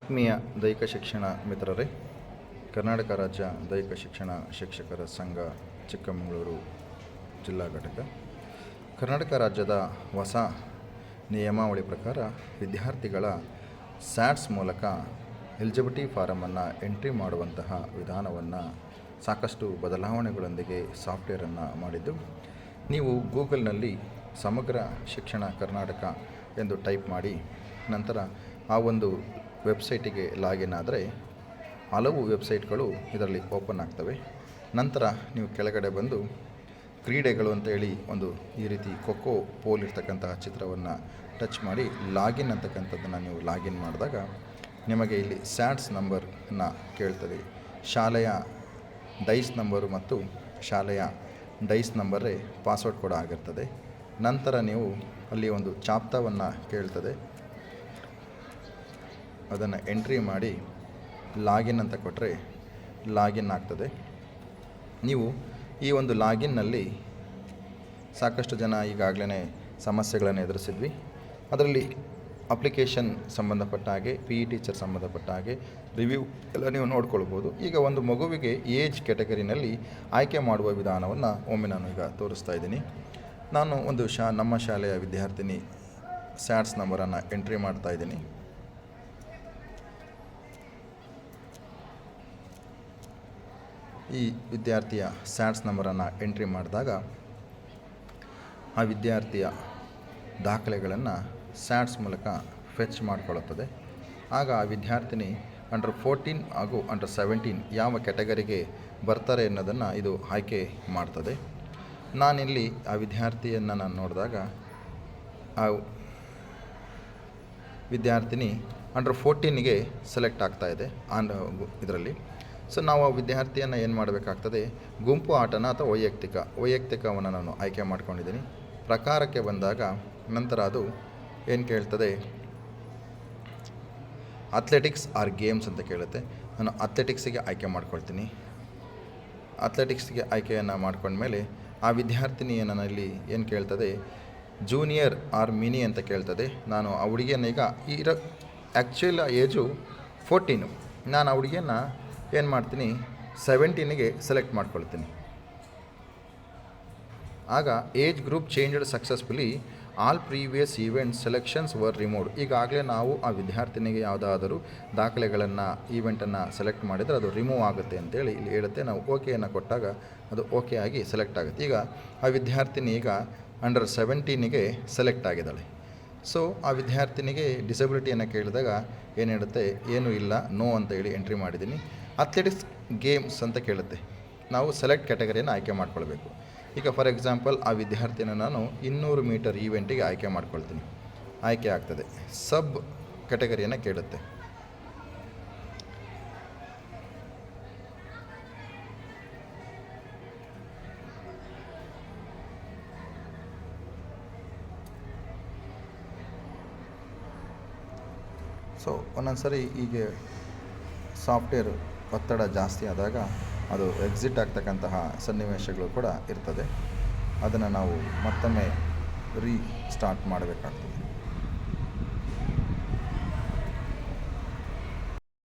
ಆತ್ಮೀಯ ದೈಹಿಕ ಶಿಕ್ಷಣ ಮಿತ್ರರೇ, ಕರ್ನಾಟಕ ರಾಜ್ಯ ದೈಹಿಕ ಶಿಕ್ಷಣ ಶಿಕ್ಷಕರ ಸಂಘ ಚಿಕ್ಕಮಗಳೂರು ಜಿಲ್ಲಾ ಘಟಕ ಕರ್ನಾಟಕ ರಾಜ್ಯದ ಹೊಸ ನಿಯಮಾವಳಿ ಪ್ರಕಾರ ವಿದ್ಯಾರ್ಥಿಗಳ ಸ್ಯಾಟ್ಸ್ ಮೂಲಕ ಎಲಿಜಿಬಿಲಿಟಿ ಫಾರಮನ್ನು ಎಂಟ್ರಿ ಮಾಡುವಂತಹ ವಿಧಾನವನ್ನು ಸಾಕಷ್ಟು ಬದಲಾವಣೆಗಳೊಂದಿಗೆ ಸಾಫ್ಟ್ವೇರನ್ನು ಮಾಡಿದ್ದು, ನೀವು ಗೂಗಲ್ನಲ್ಲಿ ಸಮಗ್ರ ಶಿಕ್ಷಣ ಕರ್ನಾಟಕ ಎಂದು ಟೈಪ್ ಮಾಡಿ ನಂತರ ಆ ಒಂದು ವೆಬ್ಸೈಟಿಗೆ ಲಾಗಿನ್ ಆದರೆ ಹಲವು ವೆಬ್ಸೈಟ್ಗಳು ಇದರಲ್ಲಿ ಓಪನ್ ಆಗ್ತವೆ. ನಂತರ ನೀವು ಕೆಳಗಡೆ ಬಂದು ಕ್ರೀಡೆಗಳು ಅಂತೇಳಿ ಒಂದು ಈ ರೀತಿ ಖೋಖೋ ಪೋಲ್ ಇರ್ತಕ್ಕಂತಹ ಚಿತ್ರವನ್ನು ಟಚ್ ಮಾಡಿ ಲಾಗಿನ್ ಅಂತಕ್ಕಂಥದ್ದನ್ನು ನೀವು ಲಾಗಿನ್ ಮಾಡಿದಾಗ ನಿಮಗೆ ಇಲ್ಲಿ ಸ್ಯಾಟ್ಸ್ ನಂಬರನ್ನು ಕೇಳ್ತದೆ. ಶಾಲೆಯ ಡೈಸ್ ನಂಬರು ಮತ್ತು ಶಾಲೆಯ ಡೈಸ್ ನಂಬರೇ ಪಾಸ್ವರ್ಡ್ ಕೂಡ ಆಗಿರ್ತದೆ. ನಂತರ ನೀವು ಅಲ್ಲಿ ಒಂದು ಚಾಪ್ತಾವನ್ನು ಕೇಳ್ತದೆ, ಅದನ್ನು ಎಂಟ್ರಿ ಮಾಡಿ ಲಾಗಿನ್ ಅಂತ ಕೊಟ್ಟರೆ ಲಾಗಿನ್ ಆಗ್ತದೆ. ನೀವು ಈ ಒಂದು ಲಾಗಿನ್ನಲ್ಲಿ ಸಾಕಷ್ಟು ಜನ ಈಗಾಗಲೇ ಸಮಸ್ಯೆಗಳನ್ನು ಎದುರಿಸಿದ್ವಿ. ಅದರಲ್ಲಿ ಅಪ್ಲಿಕೇಶನ್ ಸಂಬಂಧಪಟ್ಟ ಹಾಗೆ PE ಟೀಚರ್ ಸಂಬಂಧಪಟ್ಟ ಹಾಗೆ ರಿವ್ಯೂ ಎಲ್ಲ ನೀವು ನೋಡ್ಕೊಳ್ಬೋದು. ಈಗ ಒಂದು ಮಗುವಿಗೆ ಏಜ್ ಕ್ಯಾಟಗರಿನಲ್ಲಿ ಆಯ್ಕೆ ಮಾಡುವ ವಿಧಾನವನ್ನು ಒಮ್ಮೆ ನಾನು ಈಗ ತೋರಿಸ್ತಾ ಇದ್ದೀನಿ. ನಾನು ಒಂದು ನಮ್ಮ ಶಾಲೆಯ ವಿದ್ಯಾರ್ಥಿನಿ ಸ್ಯಾಟ್ಸ್ ನಂಬರನ್ನು ಎಂಟ್ರಿ ಮಾಡ್ತಾ ಇದ್ದೀನಿ. ಈ ವಿದ್ಯಾರ್ಥಿಯ ಸ್ಯಾಟ್ಸ್ ನಂಬರನ್ನು ಎಂಟ್ರಿ ಮಾಡಿದಾಗ ಆ ವಿದ್ಯಾರ್ಥಿಯ ದಾಖಲೆಗಳನ್ನು ಸ್ಯಾಟ್ಸ್ ಮೂಲಕ ಫೆಚ್ ಮಾಡಿಕೊಳ್ಳುತ್ತದೆ. ಆಗ ಆ ವಿದ್ಯಾರ್ಥಿನಿ ಅಂಡರ್ 14 ಹಾಗೂ ಅಂಡರ್ 17 ಯಾವ ಕ್ಯಾಟಗರಿಗೆ ಬರ್ತಾರೆ ಅನ್ನೋದನ್ನು ಇದು ಆಯ್ಕೆ ಮಾಡ್ತದೆ. ನಾನಿಲ್ಲಿ ಆ ವಿದ್ಯಾರ್ಥಿಯನ್ನು ನಾನು ನೋಡಿದಾಗ ಆ ವಿದ್ಯಾರ್ಥಿನಿ ಅಂಡರ್ 14ಗೆ ಸೆಲೆಕ್ಟ್ ಆಗ್ತಾಯಿದೆ ಇದರಲ್ಲಿ. ಸೊ ನಾವು ಆ ವಿದ್ಯಾರ್ಥಿಯನ್ನು ಏನು ಮಾಡಬೇಕಾಗ್ತದೆ, ಗುಂಪು ಆಟನ ಅಥವಾ ವೈಯಕ್ತಿಕವನ್ನು ನಾನು ಆಯ್ಕೆ ಮಾಡ್ಕೊಂಡಿದ್ದೀನಿ. ಪ್ರಕಾರಕ್ಕೆ ಬಂದಾಗ ನಂತರ ಅದು ಏನು ಕೇಳ್ತದೆ, ಅಥ್ಲೆಟಿಕ್ಸ್ ಆರ್ ಗೇಮ್ಸ್ ಅಂತ ಕೇಳುತ್ತೆ. ನಾನು ಅಥ್ಲೆಟಿಕ್ಸಿಗೆ ಆಯ್ಕೆ ಮಾಡ್ಕೊಳ್ತೀನಿ. ಅಥ್ಲೆಟಿಕ್ಸ್ಗೆ ಆಯ್ಕೆಯನ್ನು ಮಾಡ್ಕೊಂಡ್ಮೇಲೆ ಆ ವಿದ್ಯಾರ್ಥಿನಿಯನ್ನು ಇಲ್ಲಿ ಏನು ಕೇಳ್ತದೆ, ಜೂನಿಯರ್ ಆರ್ ಮಿನಿ ಅಂತ ಕೇಳ್ತದೆ. ನಾನು ಆ ಹುಡುಗಿಯನ್ನು ಈಗ ಆ್ಯಕ್ಚುಯಲ್ ಏಜು 14, ನಾನು ಆ ಹುಡುಗಿಯನ್ನು ಏನು ಮಾಡ್ತೀನಿ 17ಗೆ ಸೆಲೆಕ್ಟ್ ಮಾಡ್ಕೊಳ್ತೀನಿ. ಆಗ age group changed successfully, all previous event selections var removed. ಈಗಾಗಲೇ ನಾವು ಆ ವಿದ್ಯಾರ್ಥಿನಿಗೆ ಯಾವುದಾದರೂ ದಾಖಲೆಗಳನ್ನು ಈವೆಂಟನ್ನು ಸೆಲೆಕ್ಟ್ ಮಾಡಿದರೆ ಅದು ರಿಮೂವ್ ಆಗುತ್ತೆ ಅಂತೇಳಿ ಇಲ್ಲಿ ಹೇಳುತ್ತೆ. ನಾವು ಓಕೆಯನ್ನು ಕೊಟ್ಟಾಗ ಅದು ಓಕೆ ಆಗಿ ಸೆಲೆಕ್ಟ್ ಆಗುತ್ತೆ. ಈಗ ಆ ವಿದ್ಯಾರ್ಥಿನಿ ಈಗ ಅಂಡರ್ 17ಗೆ ಸೆಲೆಕ್ಟ್ ಆಗಿದ್ದಾಳೆ. ಸೊ ಆ ವಿದ್ಯಾರ್ಥಿನಿಗೆ ಡಿಸಬಿಲಿಟಿಯನ್ನು ಕೇಳಿದಾಗ ಏನು ಹೇಳುತ್ತೆ, ಏನೂ ಇಲ್ಲ, ನೋ ಅಂತ ಹೇಳಿ ಎಂಟ್ರಿ ಮಾಡಿದ್ದೀನಿ. ಅಥ್ಲೆಟಿಕ್ಸ್ ಗೇಮ್ಸ್ ಅಂತ ಕೇಳುತ್ತೆ. ನಾವು ಸೆಲೆಕ್ಟ್ ಕ್ಯಾಟಗರಿಯನ್ನು ಆಯ್ಕೆ ಮಾಡ್ಕೊಳ್ಬೇಕು. ಈಗ ಫಾರ್ ಎಕ್ಸಾಂಪಲ್ ಆ ವಿದ್ಯಾರ್ಥಿನ ನಾನು 200 ಮೀಟರ್ ಈವೆಂಟಿಗೆ ಆಯ್ಕೆ ಮಾಡ್ಕೊಳ್ತೀನಿ. ಆಯ್ಕೆ ಆಗ್ತದೆ. ಸಬ್ ಕ್ಯಾಟಗರಿಯನ್ನು ಕೇಳುತ್ತೆ. ಸೊ ಒಂದೊಂದು ಸರಿ ಹೀಗೆ ಸಾಫ್ಟ್ವೇರ್ ಒತ್ತಡ ಜಾಸ್ತಿ ಆದಾಗ ಅದು ಎಕ್ಸಿಟ್ ಆಗ್ತಕ್ಕಂತಹ ಸನ್ನಿವೇಶಗಳು ಕೂಡ ಇರ್ತದೆ. ಅದನ್ನು ನಾವು ಮತ್ತೊಮ್ಮೆ ರೀಸ್ಟಾರ್ಟ್ ಮಾಡಬೇಕಾಗ್ತದೆ.